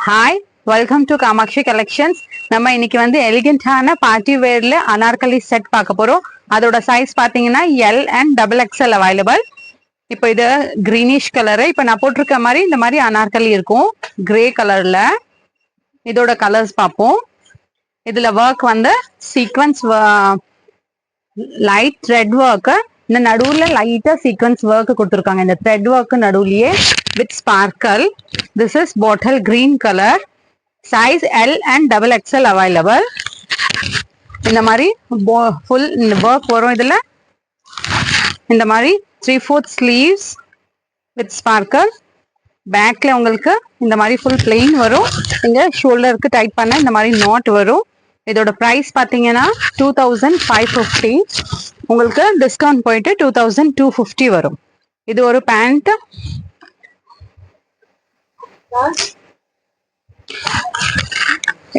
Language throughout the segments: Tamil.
Hi, welcome to Kamakshi collections. நம்ம இன்னைக்கு வந்து எலிகென்டான பார்ட்டி வேர்ல அனார்கலி செட் பார்க்க போறோம். அதோட சைஸ் பாத்தீங்கன்னா L and double XL available. இப்போ இது கிரீனிஷ் கலரு. இப்போ நான் போட்டிருக்க மாதிரி இந்த மாதிரி அனார்கலி இருக்கும் கிரே கலர்ல. இதோட கலர்ஸ் பார்ப்போம். இதுல ஒர்க் வந்து சீக்வன்ஸ் லைட் த்ரெட் ஒர்க், இந்த நடுவுல லைட்டா சீக்வன்ஸ் ஒர்க் கொடுத்துருக்காங்க. இந்த த்ரெட் ஒர்க் நடுவுலயே with sparkle. This is bottle green colour. Size L and double XL available. இந்த மாதிரி ஃபுல் ஒர்க் வரும். இதுல இந்த மாதிரி 3/4 ஸ்லீவ்ஸ் வித் ஸ்பார்க்கல். பேக்ல உங்களுக்கு இந்த மாதிரி ஃபுல் பிளெயின் வரும். இங்க ஷோல்டருக்கு டைட் பண்ண இந்த மாதிரி நாட் வரும். இதோட பிரைஸ் பாத்தீங்கன்னா 2550. உங்களுக்கு டிஸ்கவுண்ட் போயிட்டு 2250 வரும். இது ஒரு பேண்ட்.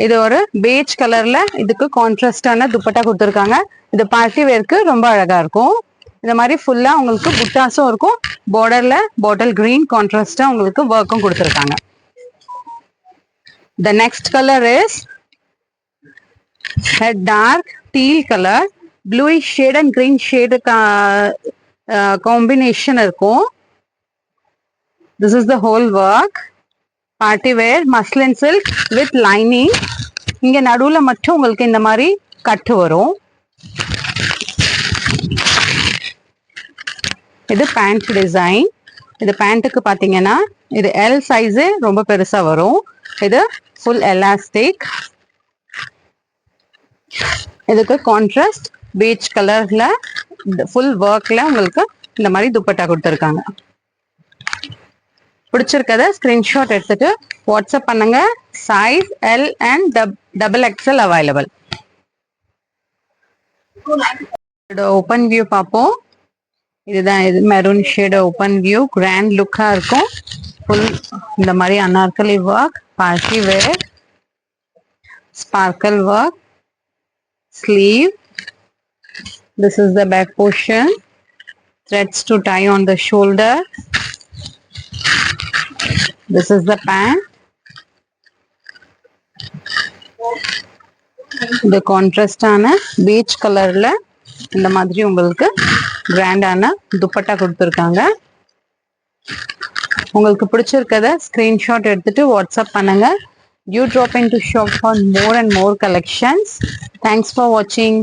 இது ஒரு பேஜ் கலர்ல இதுக்கு கான்ட்ராஸ்டான துப்பட்டா கொடுத்துருக்காங்க. இது பார்ட்டி வேர்க்கு ரொம்ப அழகா இருக்கும். இந்த மாதிரி ஃபுல்லா உங்களுக்கு புட்டாஸும் இருக்கும். பார்டர்ல பாட்டில் கிரீன் கான்ட்ராஸ்டா உங்களுக்கு ஒர்க்கும் கொடுத்துருக்காங்க. The next color is a dark teal color. Bluish shade and green shade combination இருக்கும். This is the whole work. Party wear muslin silk with lining. இங்க நடுவுல மட்டும் உங்களுக்கு இந்த மாதிரி கட் வரும். இது பேண்ட் டிசைன். இது பேண்ட்டுக்கு பாத்தீங்கன்னா இது எல் சைஸ் ரொம்ப பெருசா வரும். இது ஃபுல் எலாஸ்டிக். இதுக்கு கான்ட்ராஸ்ட் பீச் கலர்ல ஃபுல் ஒர்க்ல உங்களுக்கு இந்த மாதிரி துப்பட்டா கொடுத்துருக்காங்க. பிடிச்சிருக்கத ஸ்கிரீன்ஷாட் எடுத்துட்டு வாட்ஸ்அப் பண்ணுங்க. Size L and double XL available. Open view பார்ப்போம். இதுதான் இது maroon shade open view. Grand லுக்கா இருக்கும். ஃபுல் இந்த மாதிரி Anarkali work, party wear, sparkle work, sleeve. This is the back portion. Threads to tie on the shoulder. This is the pant. The contrast ஆன beige கலர்ல இந்த மாதிரி உங்களுக்கு கிராண்டான துப்பட்டா கொடுத்துருக்காங்க. உங்களுக்கு பிடிச்சிருக்கத ஸ்கிரீன்ஷாட் எடுத்துட்டு வாட்ஸ்அப் பண்ணுங்க. You drop into shop for more and more collections. Thanks for watching.